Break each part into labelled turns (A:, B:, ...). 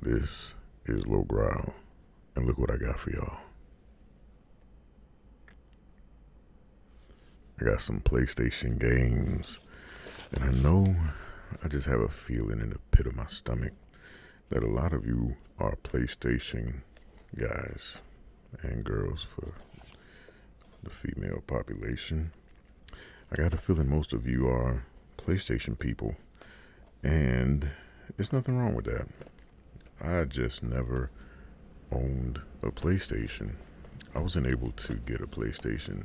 A: This is Low Ground, and look what I got for y'all. I got some PlayStation games, and I know I just have a feeling in the pit of my stomach that a lot of you are PlayStation guys and girls for the female population. I got a feeling most of you are PlayStation people, and there's nothing wrong with that. I just never owned a PlayStation. I wasn't able to get a PlayStation.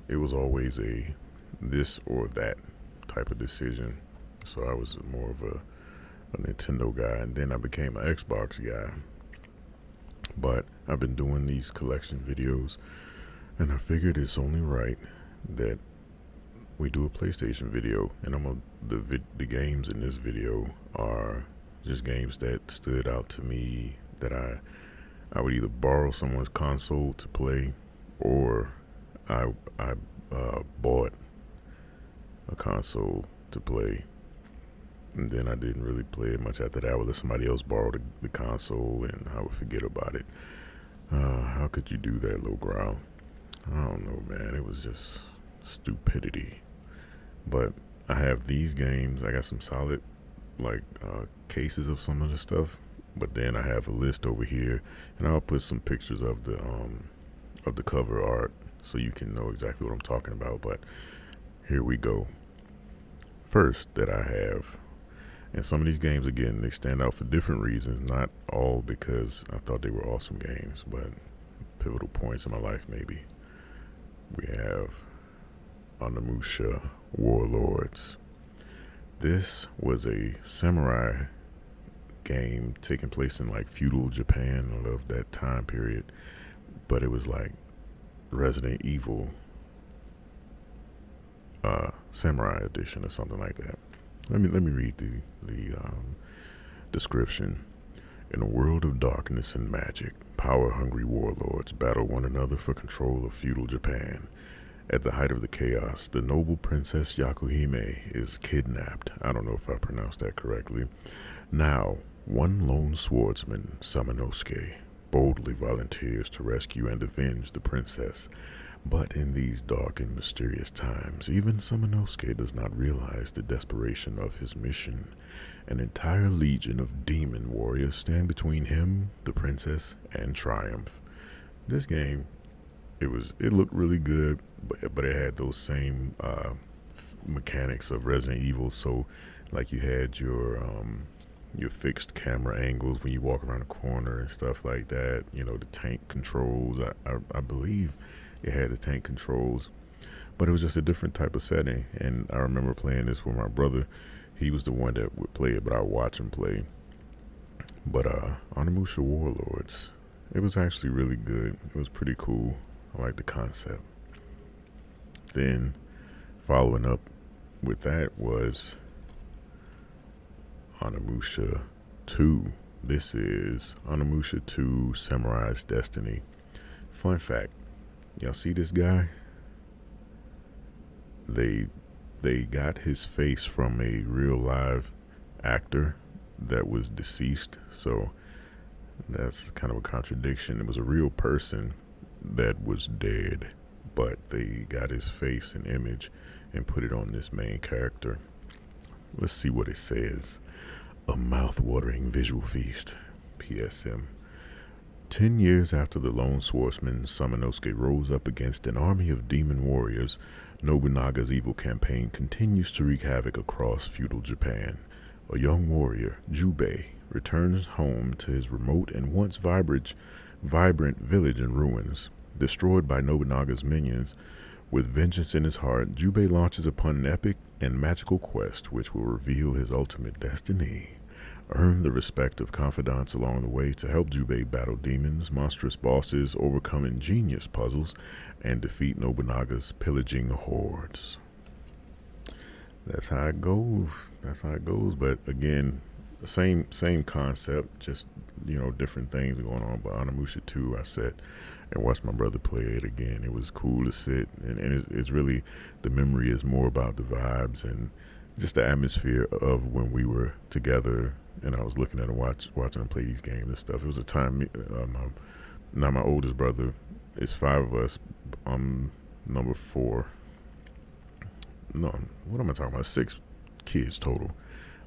A: It was always a this or that type of decision. So I was more of a Nintendo guy, and then I became an Xbox guy. But I've been doing these collection videos, and I figured it's only right that we do a PlayStation video. And the games in this video are just games that stood out to me that I would either borrow someone's console to play, or I bought a console to play, and then I didn't really play it much after that. I would let somebody else borrow the console, and I would forget about it. How could you do that, Low Ground? I don't know, man. It was just stupidity. But I have these games. I got some solid cases of some of the stuff, but then I have a list over here, and I'll put some pictures of the cover art so you can know exactly what I'm talking about. But here we go. First that I have, and some of these games, again, they stand out for different reasons, not all because I thought they were awesome games, but pivotal points in my life maybe. We have Anamusha Warlords. This was a samurai game taking place in feudal Japan. I love that time period, but it was like Resident Evil Samurai Edition or something like that. Let me read the description. In a world of darkness and magic, power-hungry warlords battle one another for control of feudal Japan. At the height of the chaos, the noble Princess Yakuhime is kidnapped. I don't know if I pronounced that correctly. Now, one lone swordsman, Samanosuke, boldly volunteers to rescue and avenge the princess. But in these dark and mysterious times, even Samanosuke does not realize the desperation of his mission. An entire legion of demon warriors stand between him, the princess, and triumph. This game, it looked really good, but it had those same mechanics of Resident Evil. So, you had your fixed camera angles when you walk around a corner and stuff like that. The tank controls. I believe it had the tank controls, but it was just a different type of setting. And I remember playing this with my brother. He was the one that would play it, but I would watch him play. But Anamusha Warlords, it was actually really good. It was pretty cool. I like the concept. Then following up with that was Anamusha II. This is Anamusha II Samurai's Destiny. Fun fact, y'all see this guy? They got his face from a real live actor that was deceased, so that's kind of a contradiction. It was a real person that was dead, but they got his face and image and put it on this main character. Let's see what it says. A mouth-watering visual feast. PSM. 10 years after the lone swordsman Samanosuke rose up against an army of demon warriors, Nobunaga's evil campaign continues to wreak havoc across feudal Japan. A young warrior, Jubei, returns home to his remote and once vibrant village in ruins. Destroyed by Nobunaga's minions, with vengeance in his heart, Jubei launches upon an epic and magical quest which will reveal his ultimate destiny. Earn the respect of confidants along the way to help Jubei battle demons, monstrous bosses, overcome ingenious puzzles, and defeat Nobunaga's pillaging hordes. That's how it goes. But again, same concept, just different things going on. But Anamusha 2, I sat and watched my brother play it again. It was cool to sit, and it's really, the memory is more about the vibes and just the atmosphere of when we were together and I was looking at him, watching him play these games and stuff. It was a time. Now my oldest brother, it's five of us. I'm number four. No, what am I talking about? Six kids total.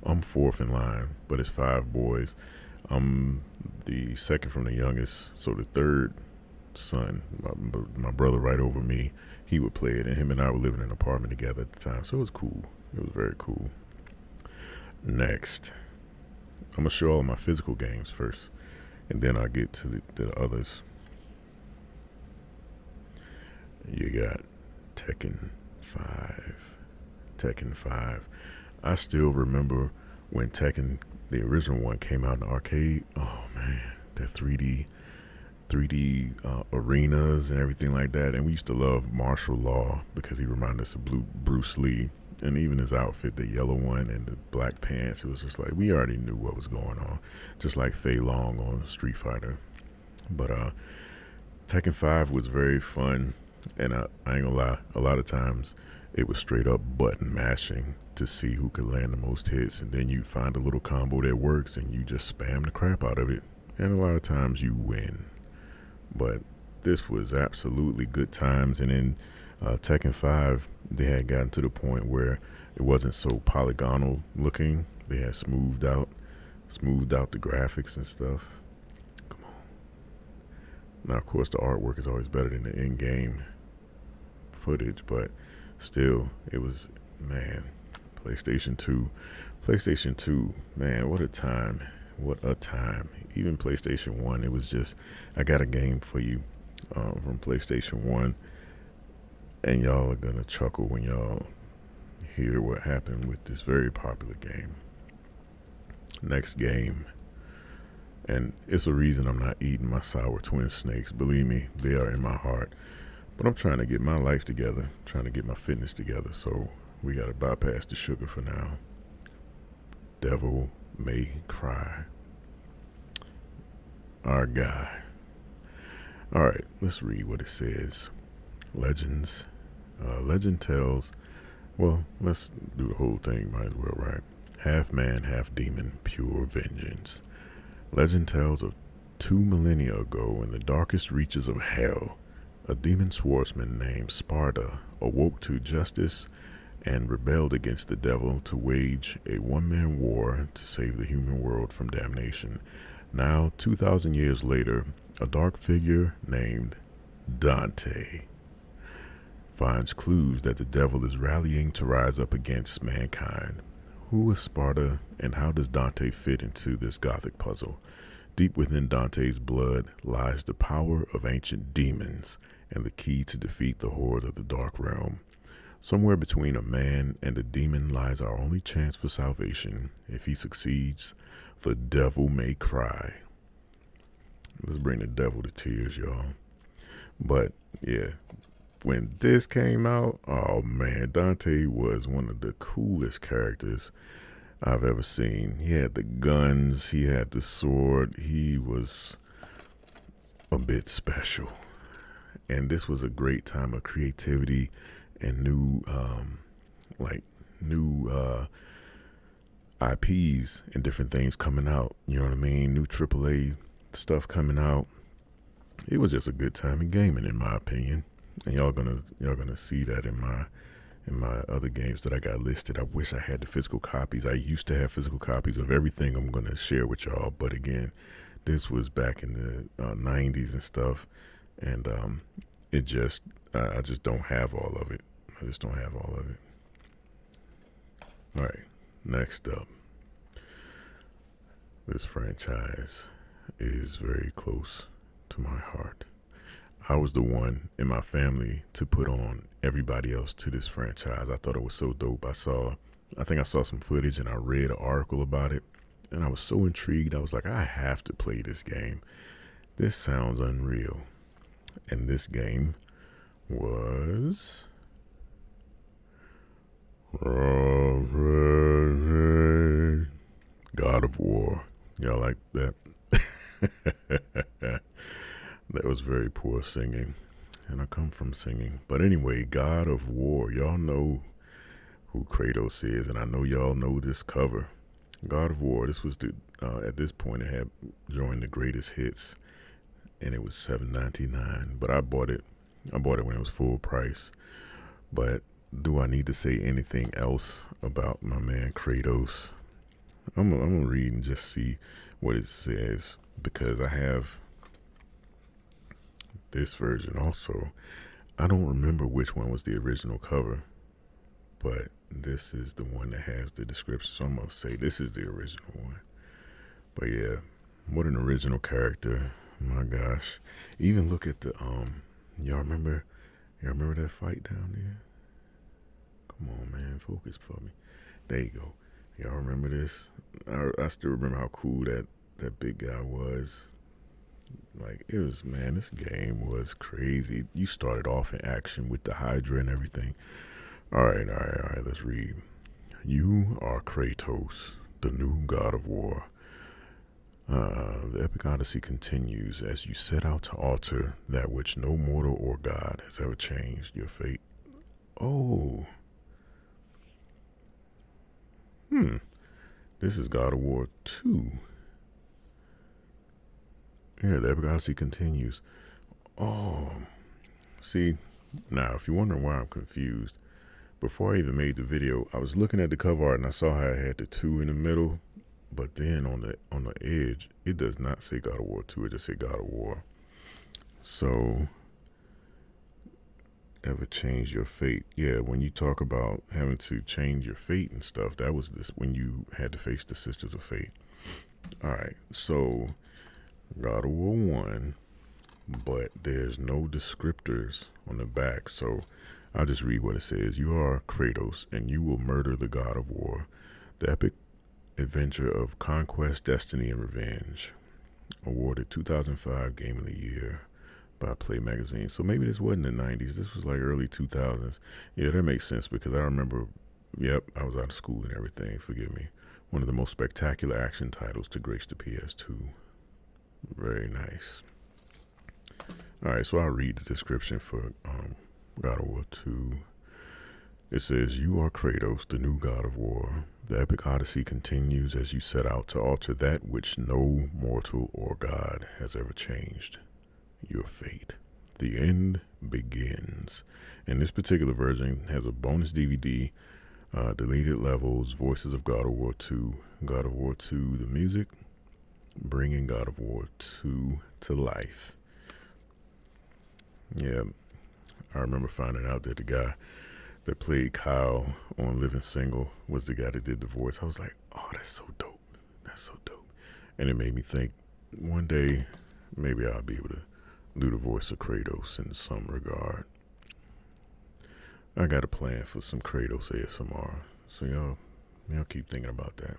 A: I'm fourth in line, but it's five boys. I'm the second from the youngest, so the third son, my brother right over me, he would play it, and him and I were living in an apartment together at the time, so it was cool. It was very cool. Next, I'm gonna show all my physical games first, and then I'll get to the others. You got Tekken 5. Tekken 5. I still remember when Tekken, the original one, came out in the arcade. Oh man, the 3D arenas and everything like that. And we used to love Martial Law because he reminded us of Bruce Lee. And even his outfit, the yellow one and the black pants, it was just like we already knew what was going on. Just like Fei Long on Street Fighter. But Tekken 5 was very fun. And I ain't gonna lie, a lot of times it was straight up button mashing to see who could land the most hits, and then you find a little combo that works and you just spam the crap out of it, and a lot of times you win. But this was absolutely good times. And in Tekken 5, they had gotten to the point where it wasn't so polygonal looking. They had smoothed out the graphics and stuff. Come on. Now, of course, the artwork is always better than the in-game footage, but still, it was, man, PlayStation 2, man, what a time. Even PlayStation 1, it was just, I got a game for you from PlayStation 1, and y'all are gonna chuckle when y'all hear what happened with this very popular game. Next game, and it's a reason I'm not eating my sour twin snakes. Believe me, they are in my heart. But I'm trying to get my life together, trying to get my fitness together, so we gotta bypass the sugar for now. Devil May Cry. Our guy. Alright, let's read what it says. Legends. Legend tells, well, let's do the whole thing, might as well, right? Half man, half demon, pure vengeance. Legend tells of 2 millennia ago, in the darkest reaches of hell, a demon swordsman named Sparta awoke to justice and rebelled against the devil to wage a one-man war to save the human world from damnation. Now, 2,000 years later, a dark figure named Dante finds clues that the devil is rallying to rise up against mankind. Who is Sparta, and how does Dante fit into this gothic puzzle? Deep within Dante's blood lies the power of ancient demons and the key to defeat the horde of the dark realm. Somewhere between a man and a demon lies our only chance for salvation. If he succeeds, the devil may cry. Let's bring the devil to tears, y'all. But yeah, when this came out, oh man, Dante was one of the coolest characters I've ever seen. He had the guns, he had the sword, he was a bit special. And this was a great time of creativity and new IPs and different things coming out. You know what I mean? New AAA stuff coming out. It was just a good time in gaming, in my opinion. And y'all gonna see that in my other games that I got listed. I wish I had the physical copies. I used to have physical copies of everything I'm gonna share with y'all. But again, this was back in the 90s and stuff. And I just don't have all of it. All right, next up. This franchise is very close to my heart. I was the one in my family to put on everybody else to this franchise. I thought it was so dope. I think I saw some footage and I read an article about it, and I was so intrigued. I was like, I have to play this game. This sounds unreal. And this game was God of War. Y'all like that? That was very poor singing, and I come from singing. But anyway, God of War. Y'all know who Kratos is, and I know y'all know this cover. God of War. This was the at this point it had joined the greatest hits, and it was $7.99. But I bought it. I bought it when it was full price. But do I need to say anything else about my man Kratos? I'm gonna read and just see what it says, because I have this version also. I don't remember which one was the original cover, but this is the one that has the description. So I'm gonna say this is the original one. But yeah, what an original character. My gosh. Even look at the y'all remember that fight down there? Come on, man, focus for me. There you go. Y'all remember this? I still remember how cool that big guy was. Like, it was, man, this game was crazy. You started off in action with the Hydra and everything. All right, let's read. You are Kratos, the new god of war. The epic odyssey continues as you set out to alter that which no mortal or god has ever changed, your fate. Oh. This is God of War 2. Yeah, the epic odyssey continues. Oh. See, now, if you're wondering why I'm confused, before I even made the video, I was looking at the cover art and I saw how it had the 2 in the middle, but then on the edge, it does not say God of War 2, it just say God of War. So, ever change your fate? Yeah, when you talk about having to change your fate and stuff, that was this when you had to face the Sisters of Fate. Alright, so God of War 1, but there's no descriptors on the back, so I'll just read what it says. You are Kratos, and you will murder the god of war. The epic adventure of conquest, destiny, and revenge. Awarded 2005 Game of the Year by Play Magazine. So maybe this wasn't the 90s. This was like early 2000s. Yeah, that makes sense, because I remember, yep, I was out of school and everything. Forgive me. One of the most spectacular action titles to grace the PS2. Very nice. All right, so I'll read the description for God of War 2. It says, you are Kratos, the new god of war. The epic odyssey continues as you set out to alter that which no mortal or god has ever changed, your fate. The end begins. And this particular version has a bonus DVD, deleted levels, voices of God of War 2, God of War 2, the music, bringing God of War 2 to life. Yeah, I remember finding out that the guy that played Kyle on Living Single was the guy that did the voice. I was like, oh, that's so dope. That's so dope. And it made me think, one day, maybe I'll be able to do the voice of Kratos in some regard. I got a plan for some Kratos ASMR. So y'all keep thinking about that.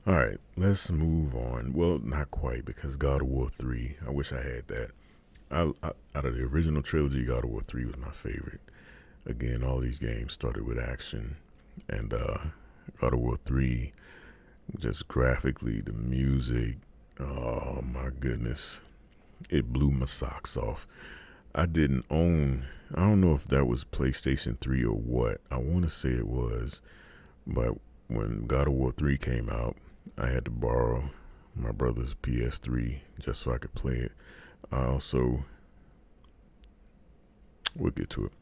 A: All right, let's move on. Well, not quite, because God of War 3, I wish I had that. Out of the original trilogy, God of War 3 was my favorite. Again, all these games started with action, and God of War 3, just graphically, the music, oh my goodness, it blew my socks off. I don't know if that was PlayStation 3 or what. I want to say it was, but when God of War 3 came out, I had to borrow my brother's PS3 just so I could play it. We'll get to it.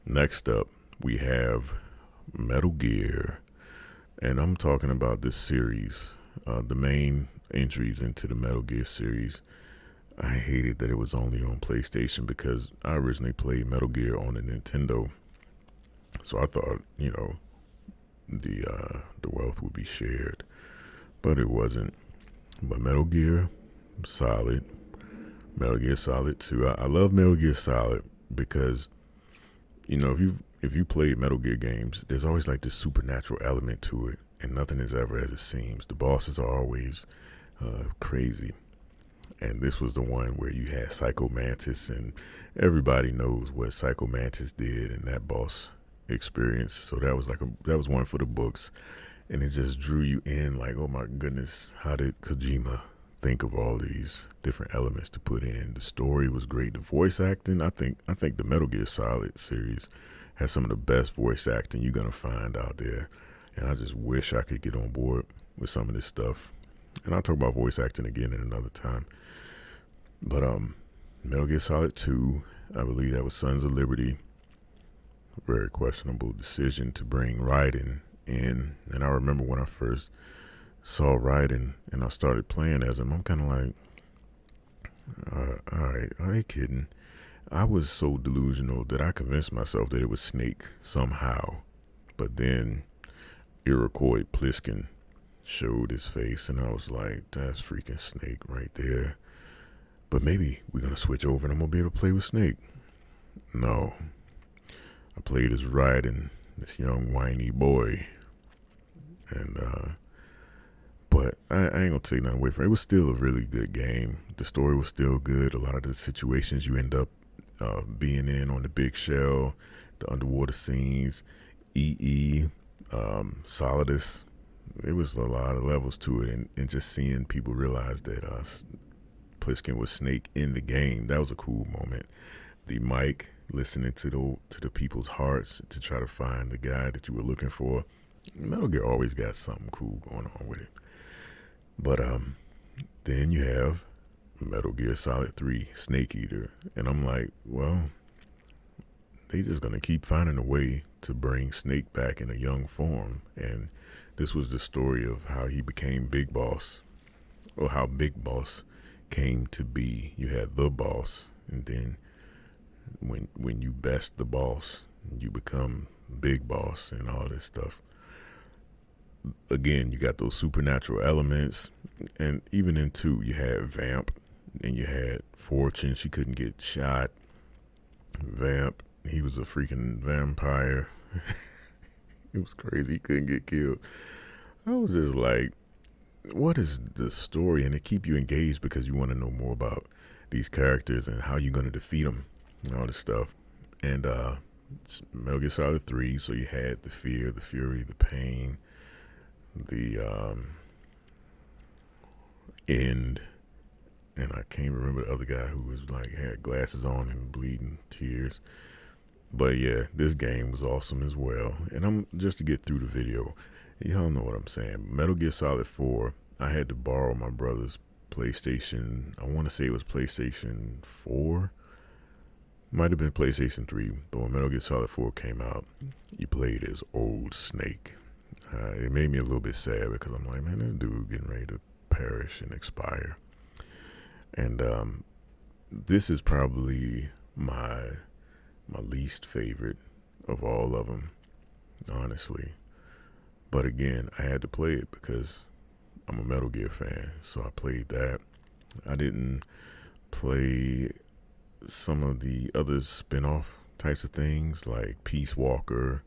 A: Next up, we have Metal Gear, and I'm talking about this series, the main entries into the Metal Gear series. I hated that it was only on PlayStation, because I originally played Metal Gear on a Nintendo, so I thought, the wealth would be shared, but it wasn't. But Metal Gear Solid. Metal Gear Solid 2. I love Metal Gear Solid because, if you played Metal Gear games, there's always like this supernatural element to it, and nothing is ever as it seems. The bosses are always crazy. And this was the one where you had Psycho Mantis, and everybody knows what Psycho Mantis did in that boss experience. So that was one for the books, and it just drew you in. Like, oh my goodness, how did Kojima think of all these different elements to put in? The story was great. The voice acting, I think the Metal Gear Solid series has some of the best voice acting you're gonna find out there, and I just wish I could get on board with some of this stuff. And I'll talk about voice acting again in another time. But Metal Gear Solid 2, I believe that was Sons of Liberty. Very questionable decision to bring Raiden in. And I remember when I first saw Raiden and I started playing as him, I'm kind of like, alright, are they kidding? I was so delusional that I convinced myself that it was Snake somehow. But then Iroquois Pliskin showed his face and I was like, that's freaking Snake right there. But maybe we're going to switch over and I'm going to be able to play with Snake. No. I played as Raiden, this young whiny boy. And, but I ain't going to take nothing away from it. It was still a really good game. The story was still good. A lot of the situations you end up being in on the big shell, the underwater scenes, Solidus. It was a lot of levels to it. And just seeing people realize that Pliskin was Snake in the game, that was a cool moment. The mic, listening to the people's hearts to try to find the guy that you were looking for. Metal Gear always got something cool going on with it. But then you have Metal Gear Solid 3, Snake Eater. And I'm like, well, they just going to keep finding a way to bring Snake back in a young form. And this was the story of how he became Big Boss, or how Big Boss came to be. You had the boss, and then when you best the boss, you become Big Boss and all this stuff. Again, you got those supernatural elements, and even in 2, you had Vamp, and you had Fortune. She couldn't get shot. Vamp, he was a freaking vampire. It was crazy. He couldn't get killed. I was just like, what is the story? And it keep you engaged because you want to know more about these characters and how you're going to defeat them and all this stuff. And Metal Gear Solid 3, so you had the fear, the fury, the pain, the end. And I can't remember the other guy who was like, had glasses on and bleeding tears. But yeah, this game was awesome as well. And I'm just to get through the video, y'all know what I'm saying. Metal Gear Solid 4, I had to borrow my brother's PlayStation. I want to say it was PlayStation 4. Might have been PlayStation 3. But when Metal Gear Solid 4 came out, you played as old Snake. It made me a little bit sad because I'm like, man, this dude getting ready to perish and expire. And this is probably my least favorite of all of them, honestly. But again, I had to play it because I'm a Metal Gear fan, so I played that. I didn't play some of the other spin-off types of things like Peace Walker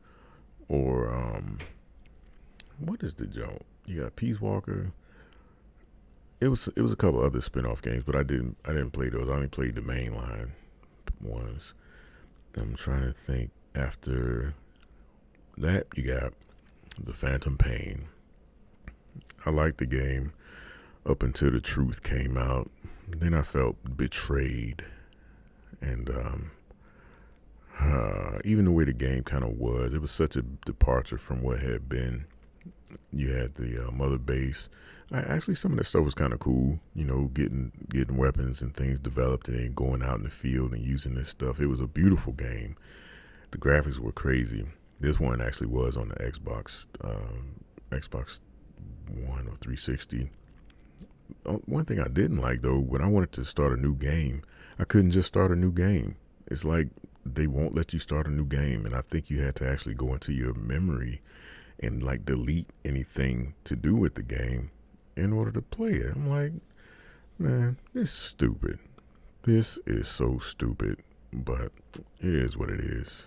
A: or what is the joke? You got Peace Walker. It was a couple other spin-off games, but I didn't play those. I only played the mainline ones. I'm trying to think. After that, you got the Phantom Pain. I liked the game up until the truth came out. Then I felt betrayed. And even the way the game kind of was, it was such a departure from what had been. You had the mother base. Actually, some of that stuff was kind of cool, you know, getting weapons and things developed and then going out in the field and using this stuff. It was a beautiful game. The graphics were crazy. This one actually was on the Xbox One or 360. One thing I didn't like, though, when I wanted to start a new game, I couldn't just start a new game. It's like they won't let you start a new game, and I think you had to actually go into your memory and like delete anything to do with the game in order to play it. I'm like, man, this is stupid. This is so stupid, but it is what it is.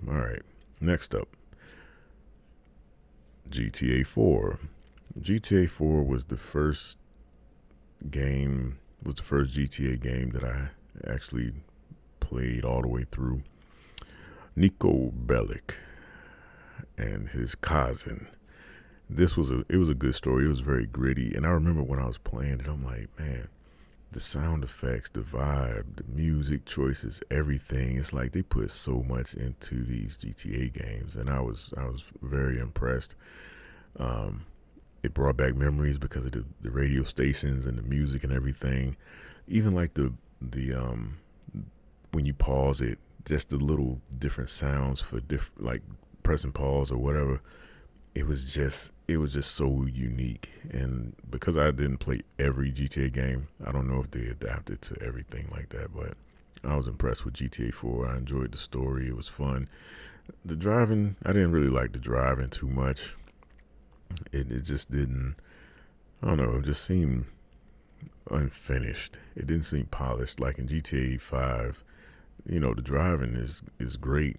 A: All right, next up, GTA 4. GTA 4 was the first GTA game that I actually played all the way through. Niko Bellic and his cousin. It was a good story. It was very gritty, and I remember when I was playing it, I'm like, man, the sound effects, the vibe, the music choices, everything. It's like they put so much into these GTA games, and I was very impressed. it brought back memories because of the radio stations and the music and everything. Even like the when you pause it, just the little different sounds for different, like pressing pause or whatever. It was just so unique. And because I didn't play every GTA game, I don't know if they adapted to everything like that, but I was impressed with GTA 4. I enjoyed the story. It was fun. The driving, I didn't really like the driving too much. It just didn't, I don't know, it just seemed unfinished. It didn't seem polished. Like in GTA 5, the driving is great.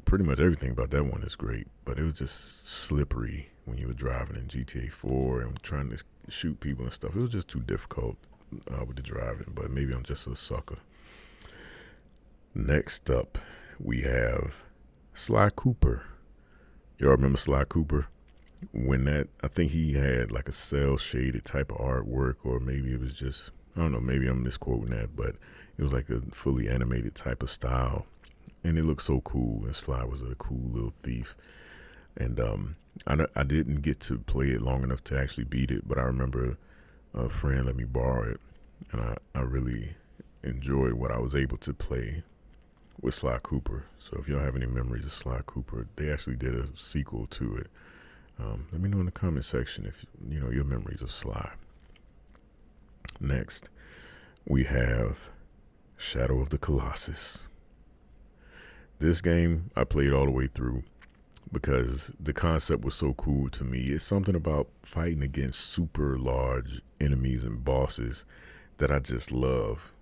A: Pretty much everything about that one is great, but it was just slippery when you were driving in GTA 4 and trying to shoot people and stuff. It was just too difficult with the driving, but maybe I'm just a sucker. Next up, we have Sly Cooper. Y'all remember Sly Cooper? I think he had like a cell shaded type of artwork, or maybe it was just, I don't know, maybe I'm misquoting that, but it was like a fully animated type of style. And it looked so cool, and Sly was a cool little thief. And I didn't get to play it long enough to actually beat it, but I remember a friend let me borrow it, and I really enjoyed what I was able to play with Sly Cooper. So if y'all have any memories of Sly Cooper, they actually did a sequel to it. Let me know in the comment section if your memories of Sly. Next, we have Shadow of the Colossus. This game I played all the way through because the concept was so cool to me. It's something about fighting against super large enemies and bosses that I just love.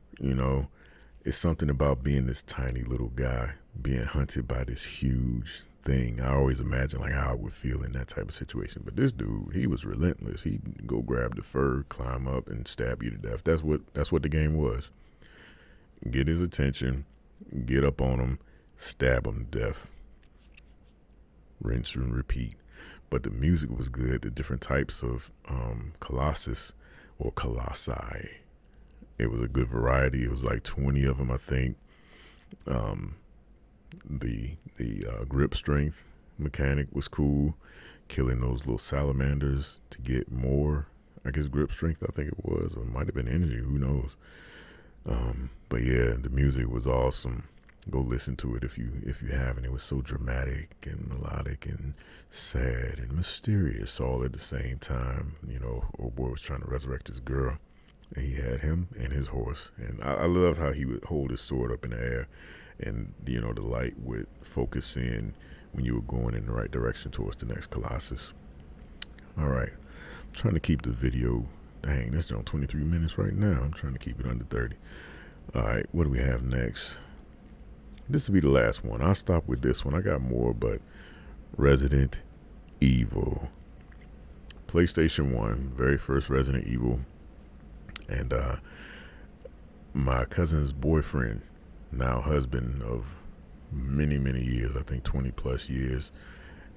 A: It's something about being this tiny little guy being hunted by this huge thing. I always imagine like how I would feel in that type of situation. But this dude, he was relentless. He'd go grab the fur, climb up, and stab you to death. That's what the game was. Get his attention, get up on him, stab him to death. Rinse and repeat. But the music was good. The different types of Colossus or Colossi. It was a good variety. It was like 20 of them, I think. The grip strength mechanic was cool. Killing those little salamanders to get more, I guess, grip strength, I think it was. Or it might have been energy, who knows. But yeah, the music was awesome. Go listen to it if you haven't. It was so dramatic and melodic and sad and mysterious all at the same time. Old boy was trying to resurrect his girl, and he had him and his horse. And I loved how he would hold his sword up in the air, and the light would focus in when you were going in the right direction towards the next Colossus. All right, I'm trying to keep the video. Dang, this is on 23 minutes right now. I'm trying to keep it under 30. All right, what do we have next? This will be the last one. I'll stop with this one. I got more, but Resident Evil. PlayStation 1, very first Resident Evil. And my cousin's boyfriend, now husband of many, many years, I think 20 plus years,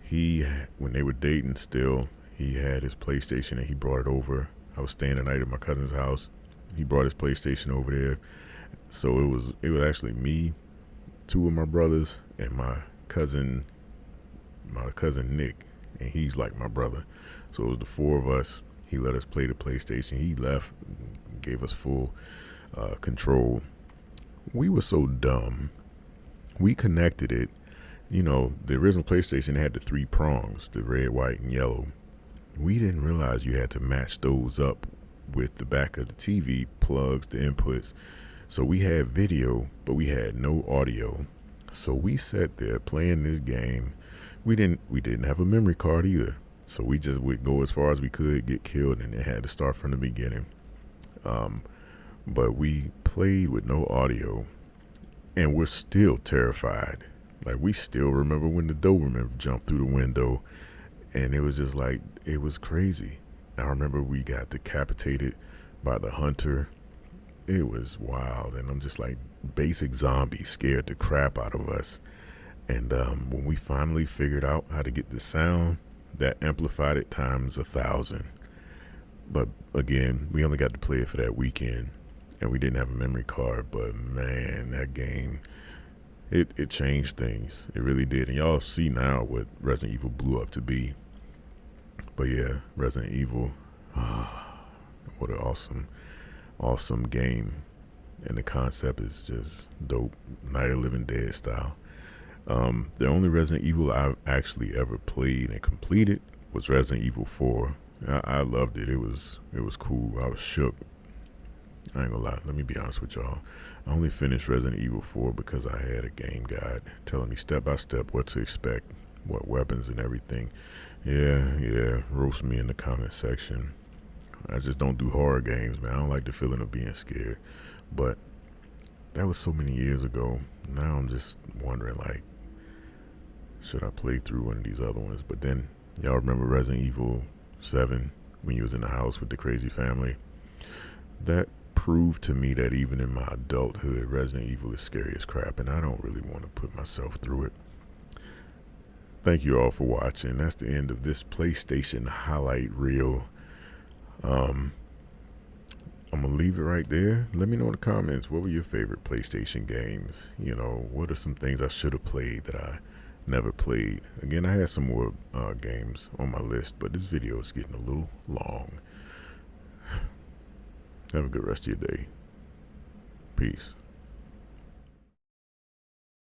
A: when they were dating still, he had his PlayStation and he brought it over. I was staying the night at my cousin's house. He brought his PlayStation over there. So it was actually me, two of my brothers, and my cousin Nick, and he's like my brother. So it was the four of us. He let us play the PlayStation. He left, gave us full control. We were so dumb. We connected it. The original PlayStation had the 3 prongs, the red, white, and yellow. We didn't realize you had to match those up with the back of the TV plugs, the inputs. So we had video, but we had no audio. So we sat there playing this game. We didn't have a memory card either. So we just would go as far as we could, get killed, and it had to start from the beginning. But we played with no audio, and we're still terrified. Like, we still remember when the Doberman jumped through the window, and it was just like, it was crazy. I remember we got decapitated by the hunter. It was wild, and I'm just like, basic zombie scared the crap out of us. And when we finally figured out how to get the sound, that amplified it times 1,000. But again, we only got to play it for that weekend, and we didn't have a memory card. But man, that game, it changed things. It really did. And y'all see now what Resident Evil blew up to be. But yeah, Resident Evil, what an awesome game. And the concept is just dope. Night of the Living Dead style. The only Resident Evil I've actually ever played and completed was Resident Evil 4. I loved it. It was cool. I was shook. I ain't gonna lie. Let me be honest with y'all. I only finished Resident Evil 4 because I had a game guide telling me step by step what to expect, what weapons and everything. Yeah. Roast me in the comment section. I just don't do horror games, man. I don't like the feeling of being scared. But that was so many years ago. Now I'm just wondering, like, should I play through one of these other ones? But then, y'all remember Resident Evil 7 when you was in the house with the crazy family? That proved to me that even in my adulthood, Resident Evil is scary as crap, and I don't really want to put myself through it. Thank you all for watching. That's the end of this PlayStation highlight reel. I'm gonna leave it right there. Let me know in the comments, what were your favorite PlayStation games? You know, what are some things I should have played that I never played? Again, I had some more games on my list, but this video is getting a little long. Have a good rest of your day. Peace.